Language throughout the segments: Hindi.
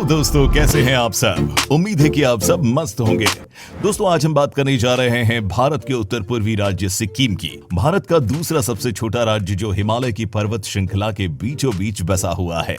दोस्तों, कैसे हैं आप सब? उम्मीद है कि आप सब मस्त होंगे। दोस्तों, आज हम बात करने जा रहे हैं भारत के उत्तर पूर्वी राज्य सिक्किम की। भारत का दूसरा सबसे छोटा राज्य जो हिमालय की पर्वत श्रृंखला के बीचों बीच बसा हुआ है।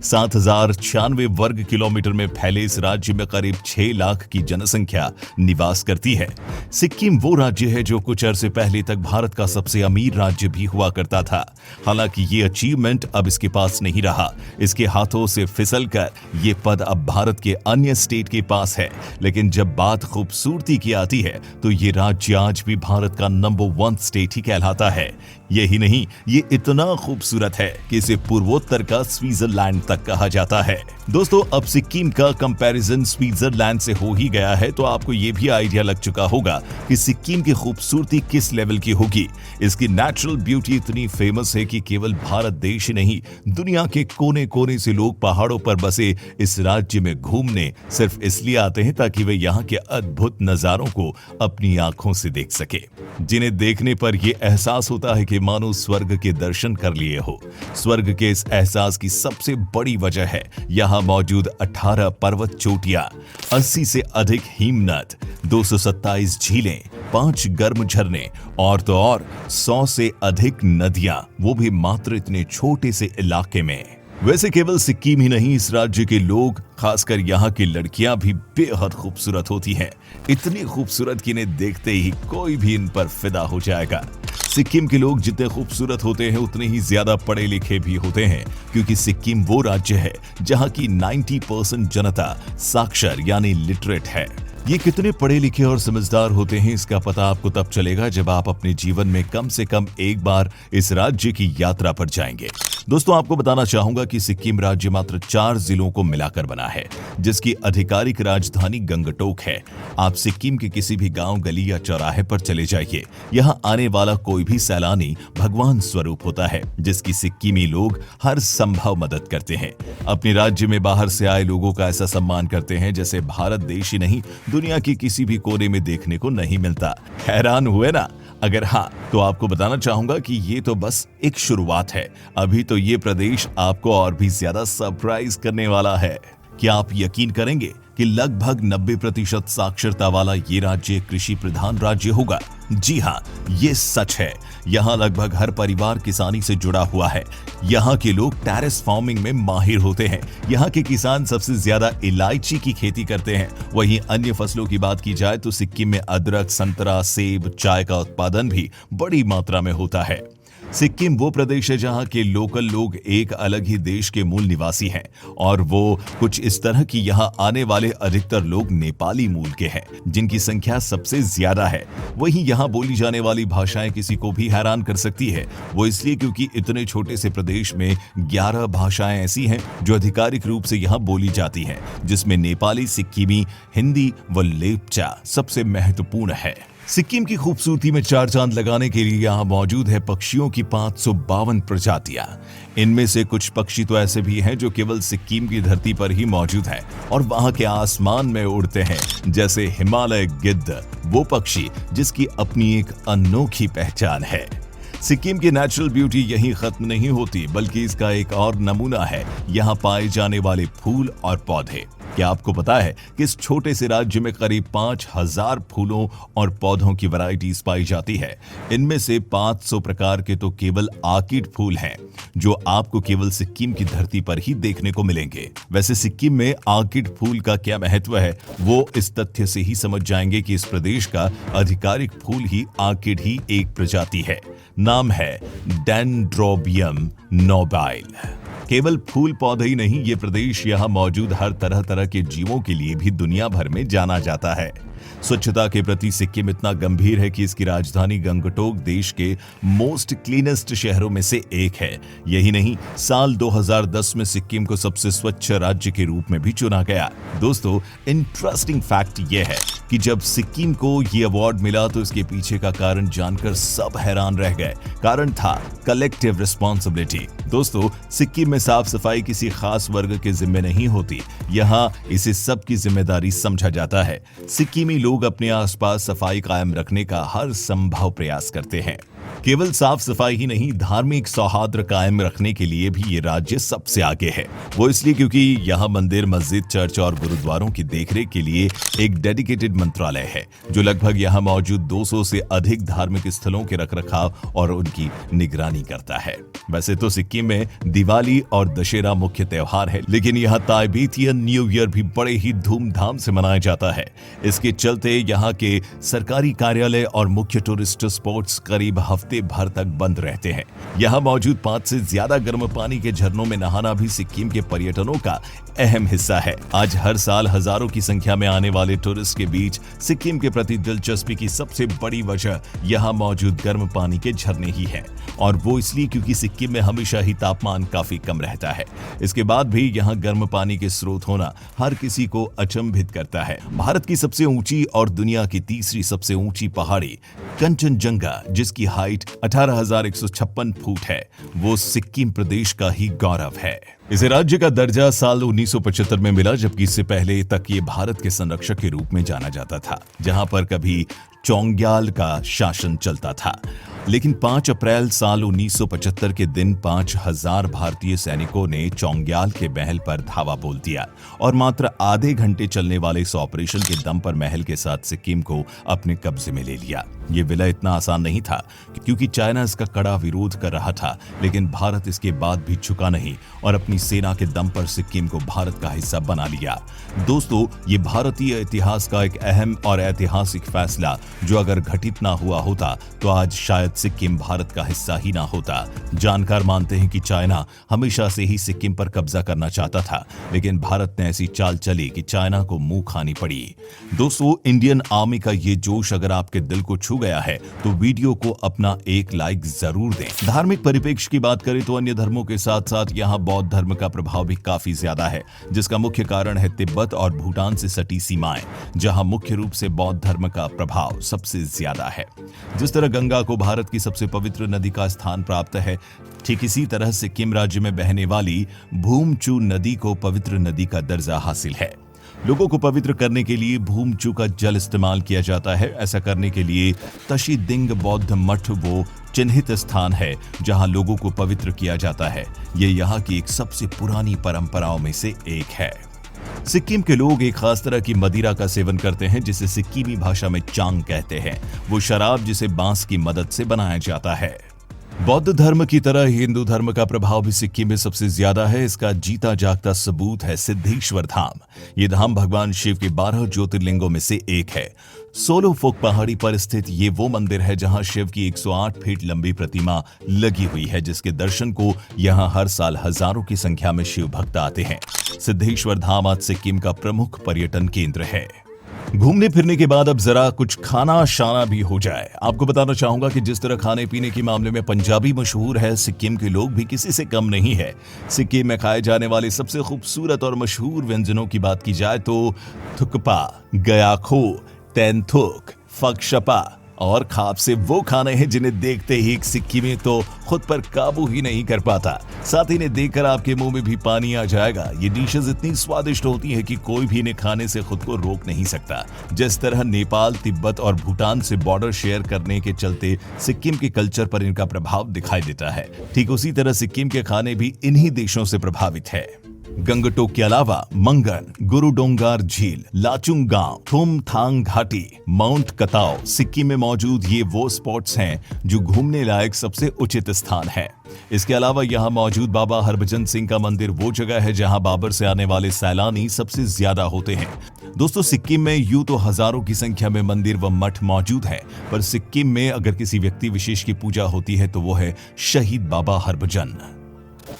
7,096 वर्ग किलोमीटर में फैले इस राज्य में करीब 6 लाख की जनसंख्या निवास करती है। सिक्किम वो राज्य है जो कुछ अरसे पहले तक भारत का सबसे अमीर राज्य भी हुआ करता था। हालांकि ये अचीवमेंट अब इसके पास नहीं रहा। इसके हाथों से फिसलकर ये पद अब भारत के अन्य स्टेट के पास है। लेकिन जब बात खूबसूरती की आती है तो ये राज्य आज भी भारत का नंबर 1 स्टेट ही कहलाता है। यही नहीं, ये इतना खूबसूरत है कि इसे पूर्वोत्तर का स्विट्जरलैंड तक कहा जाता है। दोस्तों, अब सिक्किम का कंपैरिजन स्विट्जरलैंड से हो ही गया है तो आपको ये भी आइडिया लग चुका होगा कि सिक्किम की खूबसूरती किस लेवल की होगी। इसकी नेचुरल ब्यूटी इतनी फेमस है कि केवल भारत देश ही नहीं, दुनिया के कोने कोने से लोग पहाड़ों पर बसे इस राज्य में घूमने सिर्फ इसलिए आते हैं ताकि वे यहाँ के अद्भुत नजारों को अपनी आंखों से देख सके, जिन्हें देखने पर यह एहसास होता है कि मानो स्वर्ग के दर्शन कर लिए हो। स्वर्ग के इस एहसास की सबसे बड़ी वजह है यहाँ मौजूद 18 पर्वत चोटियां, 80 से अधिक हिमनद, 227 झीलें, 5 गर्म झरने और तो और 100 से अधिक नदियां, वो भी मात्र इतने छोटे से इलाके में। वैसे केवल सिक्किम ही नहीं, इस राज्य के लोग, खासकर यहाँ की लड़कियां भी बेहद खूबसूरत होती हैं। इतनी खूबसूरत कि इन्हें देखते ही कोई भी इन पर फिदा हो जाएगा। सिक्किम के लोग जितने खूबसूरत होते हैं उतने ही ज्यादा पढ़े लिखे भी होते हैं, क्योंकि सिक्किम वो राज्य है जहाँ की 90% जनता साक्षर यानी लिटरेट है। ये कितने पढ़े लिखे और समझदार होते हैं इसका पता आपको तब चलेगा जब आप अपने जीवन में कम से कम एक बार इस राज्य की यात्रा पर जाएंगे। दोस्तों, आपको बताना चाहूंगा कि सिक्किम राज्य मात्र 4 जिलों को मिलाकर बना है, जिसकी आधिकारिक राजधानी गंगटोक है। आप सिक्किम के किसी भी गांव, गली या चौराहे पर चले जाइए, यहाँ आने वाला कोई भी सैलानी भगवान स्वरूप होता है, जिसकी सिक्किमी लोग हर संभव मदद करते हैं। अपने राज्य में बाहर से आए लोगों का ऐसा सम्मान करते हैं जैसे भारत देश ही नहीं, दुनिया के किसी भी कोने में देखने को नहीं मिलता। हैरान हुए ना? अगर हाँ, तो आपको बताना चाहूंगा कि ये तो बस एक शुरुआत है। अभी तो ये प्रदेश आपको और भी ज्यादा सरप्राइज करने वाला है। क्या आप यकीन करेंगे कि लगभग 90% साक्षरता वाला ये राज्य कृषि प्रधान राज्य होगा? जी हाँ, ये सच है। यहाँ लगभग हर परिवार किसानी से जुड़ा हुआ है। यहाँ के लोग टेरेस फार्मिंग में माहिर होते हैं। यहाँ के किसान सबसे ज्यादा इलायची की खेती करते हैं। वहीं अन्य फसलों की बात की जाए तो सिक्किम में अदरक, संतरा, सेब, चाय का उत्पादन भी बड़ी मात्रा में होता है। सिक्किम वो प्रदेश है जहाँ के लोकल लोग एक अलग ही देश के मूल निवासी हैं, और वो कुछ इस तरह की यहाँ आने वाले अधिकतर लोग नेपाली मूल के हैं, जिनकी संख्या सबसे ज्यादा है। वहीं यहाँ बोली जाने वाली भाषाएं किसी को भी हैरान कर सकती है। वो इसलिए क्योंकि इतने छोटे से प्रदेश में 11 भाषाएं ऐसी हैं जो आधिकारिक रूप से यहाँ बोली जाती हैं, जिसमें नेपाली, सिक्किमी, हिंदी व लेप्चा सबसे महत्वपूर्ण है। सिक्किम की खूबसूरती में 4 चांद लगाने के लिए यहाँ मौजूद है पक्षियों की 552 प्रजातियां। इनमें से कुछ पक्षी तो ऐसे भी हैं जो केवल सिक्किम की धरती पर ही मौजूद हैं और वहां के आसमान में उड़ते हैं, जैसे हिमालय गिद्ध, वो पक्षी जिसकी अपनी एक अनोखी पहचान है। सिक्किम की नेचुरल ब्यूटी यहीं खत्म नहीं होती, बल्कि इसका एक और नमूना है यहाँ पाए जाने वाले फूल और पौधे। क्या आपको पता है कि इस छोटे से राज्य में करीब 5000 फूलों और पौधों की वैरायटीज पाई जाती है। इनमें से 500 प्रकार के तो केवल आर्किड फूल हैं, जो आपको केवल सिक्किम की धरती पर ही देखने को मिलेंगे। वैसे सिक्किम में आर्किड फूल का क्या महत्व है, वो इस तथ्य से ही समझ जाएंगे कि इस प्रदेश का आधिकारिक फूल ही आर्किड ही एक प्रजाति है। नाम है डेंड्रोबियम नोबाइल। केवल फूल पौधे ही नहीं, ये प्रदेश यहाँ मौजूद हर तरह तरह के जीवों के लिए भी दुनिया भर में जाना जाता है। स्वच्छता के प्रति सिक्किम इतना गंभीर है कि इसकी राजधानी गंगटोक देश के मोस्ट क्लीनेस्ट शहरों में से एक है। यही नहीं, साल 2010 में सिक्किम को सबसे स्वच्छ राज्य के रूप में भी चुना गया। दोस्तों, इंटरेस्टिंग फैक्ट यह है कि जब सिक्किम को ये अवार्ड मिला तो इसके पीछे का कारण जानकर सब हैरान रह गए। कारण था कलेक्टिव रिस्पॉन्सिबिलिटी। दोस्तों, सिक्किम में साफ सफाई किसी खास वर्ग के जिम्मे नहीं होती, यहाँ इसे सबकी जिम्मेदारी समझा जाता है। सिक्किमी लोग अपने आसपास सफाई कायम रखने का हर संभव प्रयास करते हैं। केवल साफ सफाई ही नहीं, धार्मिक सौहार्द कायम रखने के लिए भी ये राज्य सबसे आगे है। वो इसलिए क्योंकि यहाँ मंदिर, मस्जिद, चर्च और गुरुद्वारों की देखरेख के लिए एक डेडिकेटेड मंत्रालय है जो लगभग यहाँ मौजूद 200 से अधिक धार्मिक स्थलों के रखरखाव और उनकी निगरानी करता है। वैसे तो सिक्किम में दिवाली और दशहरा मुख्य त्योहार है, लेकिन यहाँ ताइबेतियन न्यू ईयर भी बड़े ही धूमधाम से मनाया जाता है। इसके चलते यहाँ के सरकारी कार्यालय और मुख्य टूरिस्ट स्पॉट्स करीब हफ्ते भर तक बंद रहते हैं। यहाँ मौजूद 5 से ज्यादा गर्म पानी के झरनों में नहाना भी सिक्किम के पर्यटनों का अहम हिस्सा है। आज हर साल हजारों की संख्या में आने वाले टूरिस्ट के बीच सिक्किम के प्रति दिलचस्पी की सबसे बड़ी वजह यहाँ मौजूद गर्म पानी के झरने ही है, और वो इसलिए क्योंकि सिक्किम में हमेशा ही तापमान काफी कम रहता है। इसके बाद भी यहाँ गर्म पानी के स्रोत होना हर किसी को अचंभित करता है। भारत की सबसे ऊंची और दुनिया की तीसरी सबसे ऊंची पहाड़ी कंचनजंगा, जिसकी हाइट 18,156 फुट है, वो सिक्किम प्रदेश का ही गौरव है। इसे राज्य का दर्जा साल 1975 में मिला, जबकि इससे पहले तक ये भारत के संरक्षक के रूप में जाना जाता था, जहां पर कभी चोंग्याल का शासन चलता था। लेकिन 5 अप्रैल साल 1975 के दिन 5,000 भारतीय सैनिकों ने चोंग्याल के महल पर धावा बोल दिया और मात्र आधे घंटे चलने वाले इस ऑपरेशन के दम पर महल के साथ सिक्किम को अपने कब्जे में ले लिया। ये विलय इतना आसान नहीं था क्योंकि चाइना इसका कड़ा विरोध कर रहा था, लेकिन भारत इसके बाद भी झुका नहीं और अपनी सेना के दम पर सिक्किम को भारत का हिस्सा बना लिया। दोस्तों, ये भारतीय इतिहास का एक अहम और ऐतिहासिक फैसला जो अगर घटित ना हुआ होता तो आज शायद सिक्किम भारत का हिस्सा ही ना होता। जानकार मानते हैं कि चाइना हमेशा से ही सिक्किम पर कब्जा करना चाहता था, लेकिन भारत ने ऐसी चाल चली कि चाइना को मुंह खानी पड़ी। दोस्तों, इंडियन आर्मी का ये जोश अगर आपके दिल को छू गया है तो वीडियो को अपना एक लाइक जरूर दें। धार्मिक परिप्रेक्ष्य की बात करें तो अन्य धर्मों के साथ साथ यहाँ बौद्ध धर्म का प्रभाव भी काफी ज्यादा है, जिसका मुख्य कारण है तिब्बत और भूटान से सटी सीमाएं, जहां मुख्य रूप से बौद्ध धर्म का प्रभाव सबसे ज्यादा है। जिस तरह गंगा को भारत की सबसे पवित्र नदी का स्थान प्राप्त है, ठीक इसी तरह सिक्किम राज्य में बहने वाली भूमचू नदी को पवित्र नदी का दर्जा हासिल है। लोगों को पवित्र करने के लिए भूमचू का जल इस्तेमाल किया जाता है। ऐसा करने के लिए तशीदिंग बौद्ध मठ वो चिन्हित स्थान है जहां लोगों को पवित्र किया जाता है। ये यहाँ की एक सबसे पुरानी परंपराओं में से एक है। सिक्किम के लोग एक खास तरह की मदिरा का सेवन करते हैं, जिसे सिक्किमी भाषा में चांग कहते हैं। वो शराब जिसे बांस की मदद से बनाया जाता है। बौद्ध धर्म की तरह हिंदू धर्म का प्रभाव भी सिक्किम में सबसे ज्यादा है। इसका जीता जागता सबूत है सिद्धेश्वर धाम। ये धाम भगवान शिव के 12 ज्योतिर्लिंगों में से एक है। सोलोफोक पहाड़ी पर स्थित ये वो मंदिर है जहां शिव की 108 फीट लंबी प्रतिमा लगी हुई है, जिसके दर्शन को यहां हर साल हजारों की संख्या में शिव भक्त आते हैं। सिद्धेश्वर धाम आज सिक्किम का प्रमुख पर्यटन केंद्र है। घूमने फिरने के बाद अब जरा कुछ खाना शाना भी हो जाए। आपको बताना चाहूंगा कि जिस तरह खाने पीने के मामले में पंजाबी मशहूर है, सिक्किम के लोग भी किसी से कम नहीं है। सिक्किम में खाए जाने वाले सबसे खूबसूरत और मशहूर व्यंजनों की बात की जाए तो थुकपा, गयाखो, तेंथुक, फकशपा और खाप से वो खाने हैं जिन्हें देखते ही एक सिक्किमी तो खुद पर काबू ही नहीं कर पाता। साथ ही इन्हें देखकर आपके मुंह में भी पानी आ जाएगा। ये डिशेज इतनी स्वादिष्ट होती है कि कोई भी इन्हें खाने से खुद को रोक नहीं सकता। जिस तरह नेपाल, तिब्बत और भूटान से बॉर्डर शेयर करने के चलते सिक्किम के कल्चर पर इनका प्रभाव दिखाई देता है, ठीक उसी तरह सिक्किम के खाने भी इन्हीं देशों से प्रभावित है। गंगटोक के अलावा मंगन, गुरुडोंगार झील, लाचुंग गांव, थुमथांग घाटी, माउंट कताओ, सिक्किम में मौजूद ये वो स्पॉट्स हैं जो घूमने लायक सबसे उचित स्थान है। इसके अलावा यहाँ मौजूद बाबा हरभजन सिंह का मंदिर वो जगह है जहाँ बाबर से आने वाले सैलानी सबसे ज्यादा होते हैं। दोस्तों, सिक्किम में यूं तो हजारों की संख्या में मंदिर व मठ मौजूद हैं, पर सिक्किम में अगर किसी व्यक्ति विशेष की पूजा होती है तो वो है शहीद बाबा हरभजन।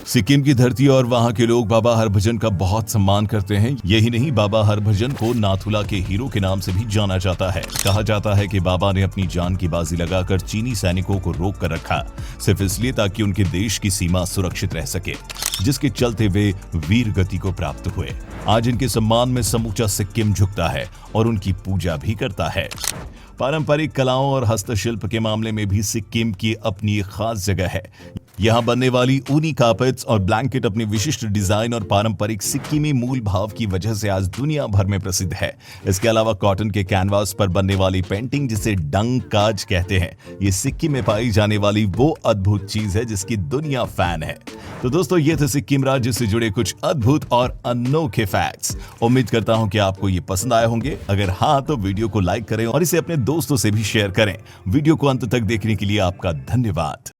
सिक्किम की धरती और वहां के लोग बाबा हरभजन का बहुत सम्मान करते हैं। यही नहीं, बाबा हरभजन को नाथुला के हीरो के नाम से भी जाना जाता है। कहा जाता है कि बाबा ने अपनी जान की बाजी लगाकर चीनी सैनिकों को रोक कर रखा, सिर्फ इसलिए ताकि उनके देश की सीमा सुरक्षित रह सके, जिसके चलते वे वीर गति को प्राप्त हुए। आज इनके सम्मान में समूचा सिक्किम झुकता है और उनकी पूजा भी करता है। पारंपरिक कलाओं और हस्तशिल्प के मामले में भी सिक्किम की अपनी खास जगह है। यहाँ बनने वाली ऊनी कार्पेट्स और ब्लैंकेट अपनी विशिष्ट डिजाइन और पारंपरिक सिक्किमी मूल भाव की वजह से आज दुनिया भर में प्रसिद्ध है। इसके अलावा कॉटन के कैनवास पर बनने वाली पेंटिंग, जिसे डंग काज कहते हैं, ये सिक्किम में पाई जाने वाली वो अद्भुत चीज है जिसकी दुनिया फैन है। तो दोस्तों, ये थे सिक्किम राज्य से जुड़े कुछ अद्भुत और अनोखे फैक्ट्स। उम्मीद करता हूं कि आपको ये पसंद आए होंगे। अगर हाँ, तो वीडियो को लाइक करें और इसे अपने दोस्तों से भी शेयर करें। वीडियो को अंत तक देखने के लिए आपका धन्यवाद।